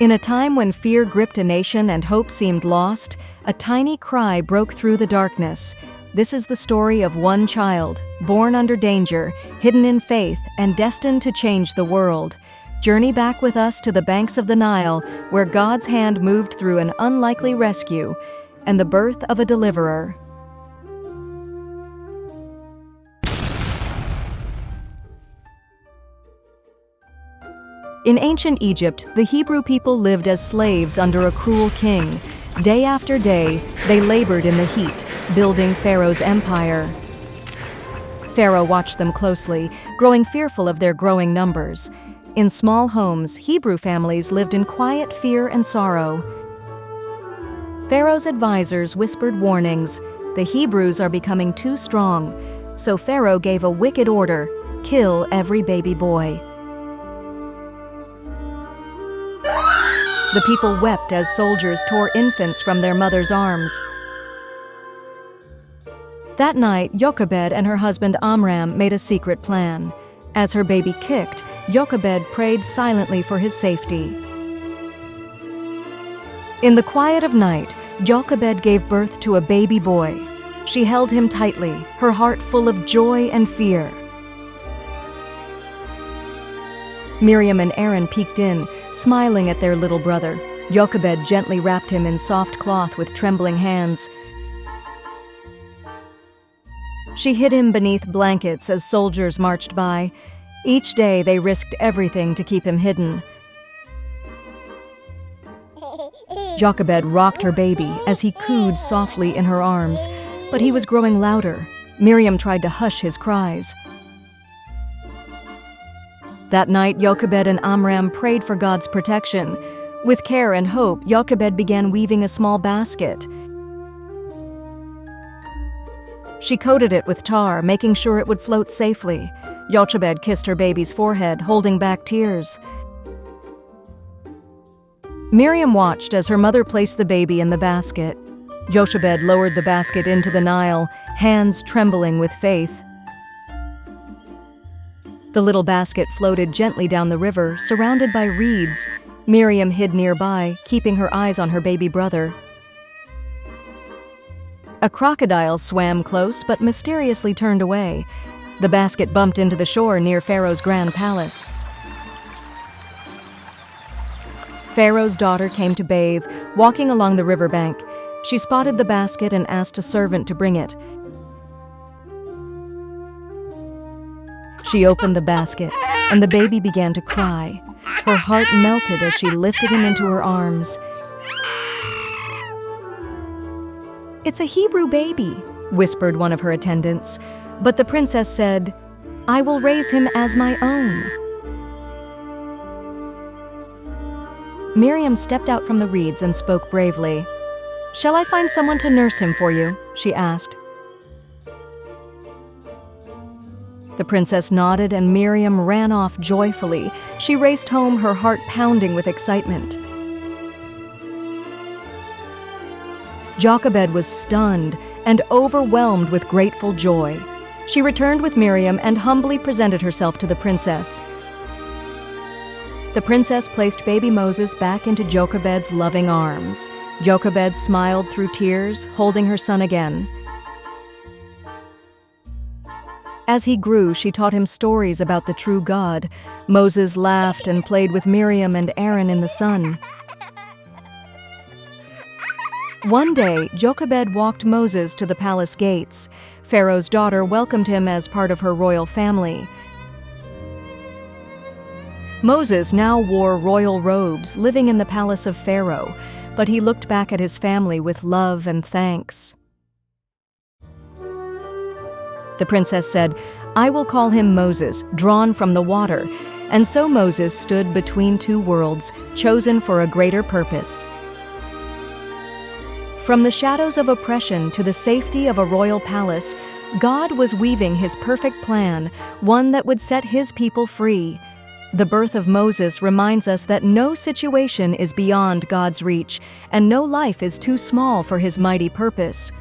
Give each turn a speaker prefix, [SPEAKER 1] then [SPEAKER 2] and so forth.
[SPEAKER 1] In a time when fear gripped a nation and hope seemed lost, a tiny cry broke through the darkness. This is the story of one child, born under danger, hidden in faith, and destined to change the world. Journey back with us to the banks of the Nile, where God's hand moved through an unlikely rescue and the birth of a deliverer. In ancient Egypt, the Hebrew people lived as slaves under a cruel king. Day after day, they labored in the heat, building Pharaoh's empire. Pharaoh watched them closely, growing fearful of their growing numbers. In small homes, Hebrew families lived in quiet fear and sorrow. Pharaoh's advisors whispered warnings. The Hebrews are becoming too strong. So Pharaoh gave a wicked order: kill every baby boy. The people wept as soldiers tore infants from their mothers' arms. That night, Jochebed and her husband Amram made a secret plan. As her baby kicked, Jochebed prayed silently for his safety. In the quiet of night, Jochebed gave birth to a baby boy. She held him tightly, her heart full of joy and fear. Miriam and Aaron peeked in, smiling at their little brother. Jochebed gently wrapped him in soft cloth with trembling hands. She hid him beneath blankets as soldiers marched by. Each day they risked everything to keep him hidden. Jochebed rocked her baby as he cooed softly in her arms, but he was growing louder. Miriam tried to hush his cries. That night, Jochebed and Amram prayed for God's protection. With care and hope, Jochebed began weaving a small basket. She coated it with tar, making sure it would float safely. Jochebed kissed her baby's forehead, holding back tears. Miriam watched as her mother placed the baby in the basket. Jochebed lowered the basket into the Nile, hands trembling with faith. The little basket floated gently down the river, surrounded by reeds. Miriam hid nearby, keeping her eyes on her baby brother. A crocodile swam close but mysteriously turned away. The basket bumped into the shore near Pharaoh's grand palace. Pharaoh's daughter came to bathe, walking along the riverbank. She spotted the basket and asked a servant to bring it. She opened the basket, and the baby began to cry. Her heart melted as she lifted him into her arms. "It's a Hebrew baby," whispered one of her attendants. But the princess said, "I will raise him as my own." Miriam stepped out from the reeds and spoke bravely. "Shall I find someone to nurse him for you?" she asked. The princess nodded and Miriam ran off joyfully. She raced home, her heart pounding with excitement. Jochebed was stunned and overwhelmed with grateful joy. She returned with Miriam and humbly presented herself to the princess. The princess placed baby Moses back into Jochebed's loving arms. Jochebed smiled through tears, holding her son again. As he grew, she taught him stories about the true God. Moses laughed and played with Miriam and Aaron in the sun. One day, Jochebed walked Moses to the palace gates. Pharaoh's daughter welcomed him as part of her royal family. Moses now wore royal robes, living in the palace of Pharaoh, but he looked back at his family with love and thanks. The princess said, "I will call him Moses, drawn from the water." And so Moses stood between two worlds, chosen for a greater purpose. From the shadows of oppression to the safety of a royal palace, God was weaving his perfect plan, one that would set his people free. The birth of Moses reminds us that no situation is beyond God's reach, and no life is too small for his mighty purpose.